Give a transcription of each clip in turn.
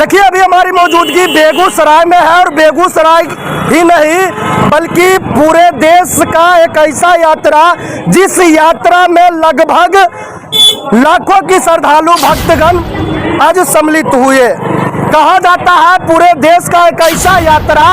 देखिए अभी हमारी मौजूदगी बेगूसराय में है, और बेगूसराय ही नहीं बल्कि पूरे देश का एक ऐसा यात्रा जिस यात्रा में लगभग लाखों की श्रद्धालु भक्तगण आज सम्मिलित हुए। कहा जाता है पूरे देश का एक ऐसा यात्रा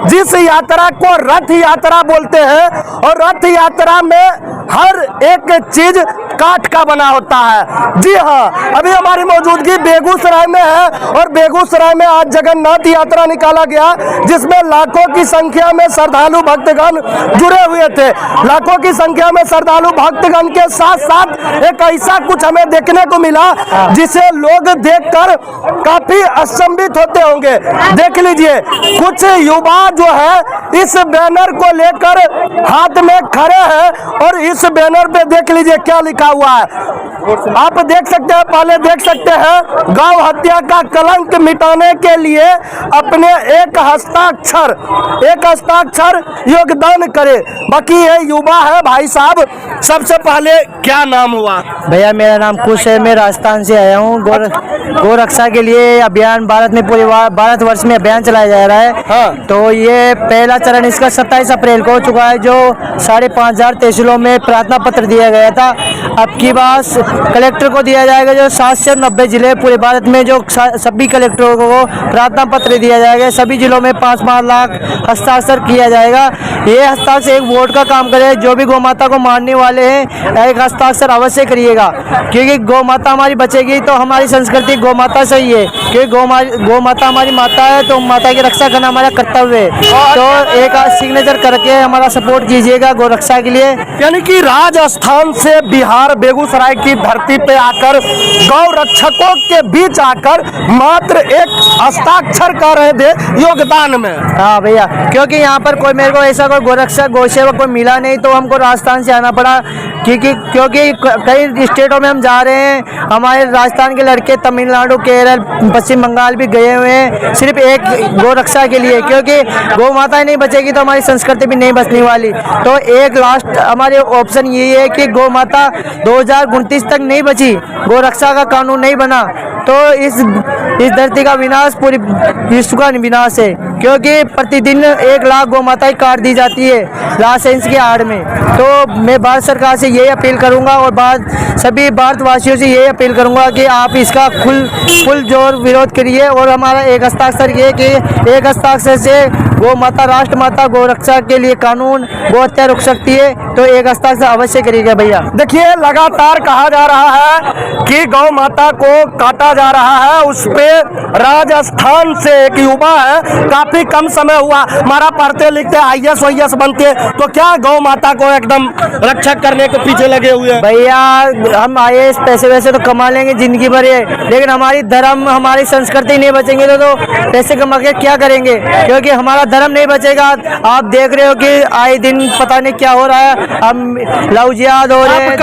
जिस यात्रा को रथ यात्रा बोलते हैं, और रथ यात्रा में हर एक चीज काठ का बना होता है। जी हाँ, अभी हमारी मौजूदगी बेगूसराय में है, और बेगूसराय में आज जगन्नाथ यात्रा निकाला गया जिसमें लाखों की संख्या में श्रद्धालु भक्तगण जुड़े हुए थे। लाखों की संख्या में श्रद्धालु भक्तगण के साथ साथ एक ऐसा कुछ हमें देखने को मिला जिसे लोग देखकर काफी अचंभित होते होंगे। देख लीजिए, कुछ युवा जो है इस बैनर को लेकर हाथ में खड़े हैं, और इस बैनर पे देख लीजिए क्या लिखा हुआ है। आप देख सकते हैं, पहले देख सकते हैं, गौ हत्या का कलंक मिटाने के लिए अपने एक हस्ताक्षर योगदान करे। बाकी ये युवा है भाई साहब, सबसे पहले क्या नाम हुआ? भैया मेरा नाम कुश है, मैं राजस्थान से आया हूँ। गौ रक्षा के लिए अभियान भारत में पूरे भारतवर्ष में अभियान चलाया जा रहा है। हाँ। तो ये पहला चरण इसका 27 अप्रैल को हो चुका है, जो 5,500 तहसीलों में प्रार्थना पत्र दिया गया था। अब की बात कलेक्टर को दिया जाएगा, जो 790 जिले पूरे भारत में, जो सभी कलेक्टरों को प्रार्थना पत्र दिया जाएगा। सभी जिलों में 5-5 लाख हस्ताक्षर किया जाएगा। ये हस्ताक्षर एक वोट का काम करे। जो भी गौ माता को मारने वाले हैं एक हस्ताक्षर अवश्य करिएगा, क्योंकि गौ माता हमारी बचेगी तो हमारी संस्कृति गौ माता सही है, क्योंकि गौ माता हमारी माता है, तो माता की रक्षा करना हमारा कर्तव्य है। तो एक सिग्नेचर करके हमारा सपोर्ट कीजिएगा गौ रक्षा के लिए। यानी कि राजस्थान से बिहार बेगूसराय की धरती पे आकर गौ रक्षकों के बीच आकर मात्र एक हस्ताक्षर कर रहे थे योगदान में। हाँ भैया, क्योंकि यहाँ पर कोई मेरे को ऐसा कोई गोरक्षक गौसेवक कोई मिला नहीं, तो हमको राजस्थान से आना पड़ा। क्योंकि कई स्टेटों में हम जा रहे हैं, हमारे राजस्थान के लड़के तमिलनाडु, केरल, पश्चिम बंगाल भी गए हुए हैं सिर्फ एक गौ रक्षा के लिए, क्योंकि गौ माता नहीं बचेगी तो हमारी संस्कृति भी नहीं बचने वाली। तो एक लास्ट हमारे ऑप्शन यही है कि गौ माता 2029 तक नहीं बची, गौ रक्षा का कानून नहीं बना, तो इस धरती का विनाश पूरी विश्व का विनाश है। क्योंकि प्रतिदिन 1 लाख गौ माताएं काट दी जाती है लाइसेंस की आड़ में। तो मैं भारत सरकार से यही अपील करूंगा, और सभी भारतवासियों से यही अपील करूंगा कि आप इसका फुल जोर विरोध करिए। और हमारा एक हस्ताक्षर ये कि एक हस्ताक्षर से गौ माता, राष्ट्र माता, गौ रक्षा के लिए कानून, गौ हत्या रुक सकती है, तो एक हस्ताक्षर अवश्य करिएगा भैया। देखिए, लगातार कहा जा रहा है कि गौ माता को काटा जा रहा है, उस पे राजस्थान से एक युवा है, काफी कम समय हुआ, हमारा पढ़ते लिखते IAS OAS बनते, तो क्या गौ माता को एकदम रक्षक करने के पीछे लगे हुए हैं? भैया हम IAS पैसे वैसे तो कमा लेंगे जिंदगी भर, लेकिन हमारी धर्म, हमारी संस्कृति नहीं बचेंगे तो पैसे कमा के क्या करेंगे? क्योंकि हमारा धर्म नहीं बचेगा। आप देख रहे हो कि आए दिन पता नहीं क्या हो रहा है, हम लव जिहाद हो रहे हैं।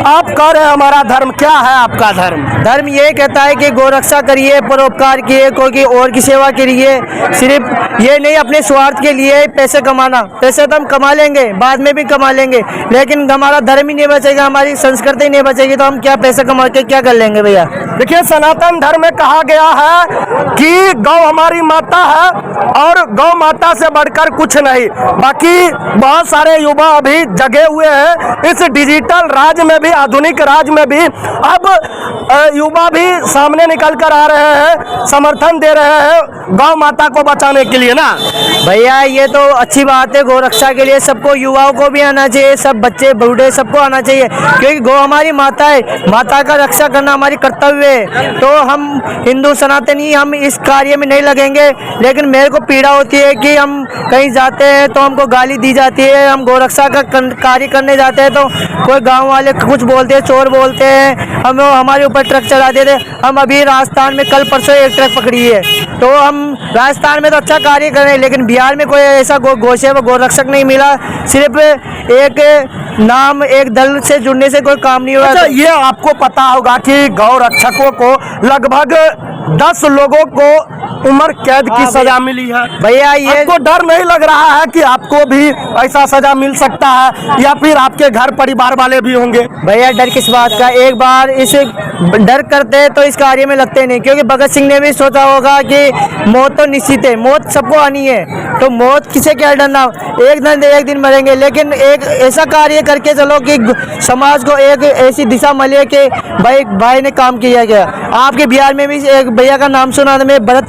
आप कह रहे हैं हमारा धर्म, क्या है आपका धर्म? धर्म ये कहता है कि गौ रक्षा करिए, परोपकार किए, कोई और की सेवा करिए। सिर्फ ये नहीं अपने स्वार्थ के लिए पैसे कमाना। पैसे तो हम कमा लेंगे, बाद में भी कमा लेंगे, लेकिन हमारा धर्म ही नहीं बचेगा, हमारी संस्कृति नहीं बचेगी, तो हम क्या पैसे कमा के क्या कर लेंगे भैया? देखिए, सनातन धर्म में कहा गया है कि गौ हमारी माता है, और गौ माता से बढ़कर कुछ नहीं। बाकी बहुत सारे युवा अभी जगे हुए हैं इस डिजिटल राज में भी, आधुनिक राज में भी। अब युवा भी सामने निकल कर आ रहे हैं, समर्थन दे रहे हैं गौ माता को बचाने के लिए ना भैया। ये तो अच्छी बात है, गौ रक्षा के लिए सबको, युवाओं को भी आना चाहिए, सब बच्चे बूढ़े सबको आना चाहिए, क्योंकि गौ हमारी माता है, माता का रक्षा करना हमारी कर्तव्य है। तो हम हिंदू सनातनी हम इस कार्य में नहीं लगेंगे, लेकिन मेरे को पीड़ा होती है कि हम कहीं जाते हैं तो हमको गाली दी जाती है। हम गौ रक्षा का कार्य करने जाते हैं तो कोई गांव वाले कुछ बोलते हैं, चोर बोलते हैं, हम हमारे ऊपर ट्रक चला देते। हम अभी राजस्थान में कल परसों एक ट्रक पकड़ी है, तो हम राजस्थान में तो अच्छा कार्य कर रहे हैं, लेकिन बिहार में कोई ऐसा गौसेवक गौ रक्षक नहीं मिला। सिर्फ एक नाम, एक दल से जुड़ने से कोई काम नहीं हुआ। अच्छा, ये आपको पता होगा कि गौ रक्षकों को लगभग 10 लोगों को उम्र कैद की हाँ सजा मिली है। भैया ये आपको डर नहीं लग रहा है कि आपको भी ऐसा सजा मिल सकता है या फिर आपके घर परिवार वाले भी होंगे? भैया डर किस बात का, एक बार इस डर करते तो इस कार्य में लगते नहीं, क्योंकि भगत सिंह ने भी सोचा होगा कि मौत तो निश्चित है, मौत सबको आनी है, तो मौत किसे क्या डरना, एक दिन मरेंगे। लेकिन एक ऐसा कार्य करके चलो कि समाज को एक ऐसी दिशा मिले कि भाई ने काम किया गया। आपके बिहार में भी एक भैया का नाम सुना था, मैं भरत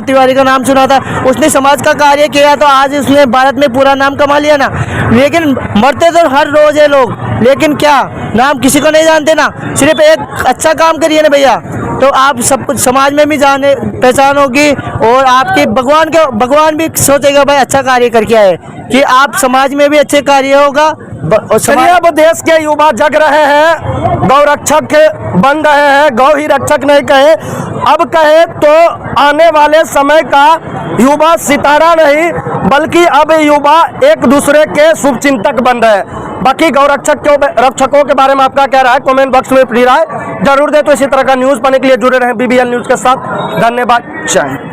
तिवारी का नाम सुना था, उसने समाज का कार्य किया तो आज उसने भारत में पूरा नाम कमा लिया ना। लेकिन मरते तो हर रोज है लोग, लेकिन क्या नाम किसी को नहीं जानते ना। सिर्फ एक अच्छा काम करिए ना भैया, तो आप सब कुछ समाज में भी जाने पहचान होगी, और आपके भगवान भी सोचेगा भाई अच्छा कार्य करके आए, कि आप समाज में भी अच्छे कार्य होगा। चलिए, अब देश के युवा जग रहे हैं, गौ रक्षक बन रहे हैं, गौ ही रक्षक नहीं कहे, अब कहे तो आने वाले समय का युवा सितारा नहीं बल्कि अब युवा एक दूसरे के शुभचिंतक बन रहे हैं। बाकी गौ रक्षकों के बारे में आपका क्या राय है, कमेंट बॉक्स में अपनी राय जरूर दे। तो इसी तरह का न्यूज़ पाने के लिए जुड़े रहें BBL न्यूज़ के साथ। धन्यवाद। जय हिंद।